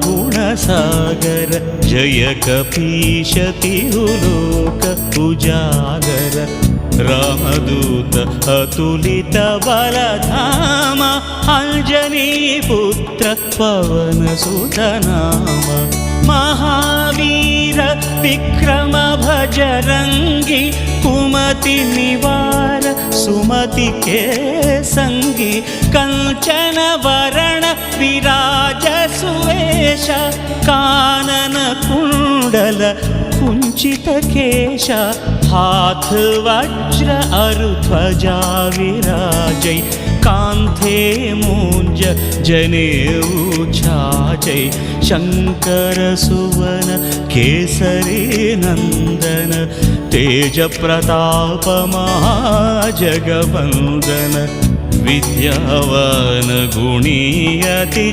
ज्ञानगुणसागर जय कपीश तिरुलोक उजागर रामदूत अतुलित बलधाम अंजनीपुत्र पवनसुत नाम महावीर विक्रम भजरंगी कुमति निवार सुमति के संगी कंचन वरण विराज सुवेश कानन कुंडल कुंचित केश हाथ वज्र अरुध्वजा विराजै कांथे मूंज जनेऊ छाजै शंकर सुवन केसरी नंदन तेज प्रताप महाजगवंदन विद्यावान गुणी अति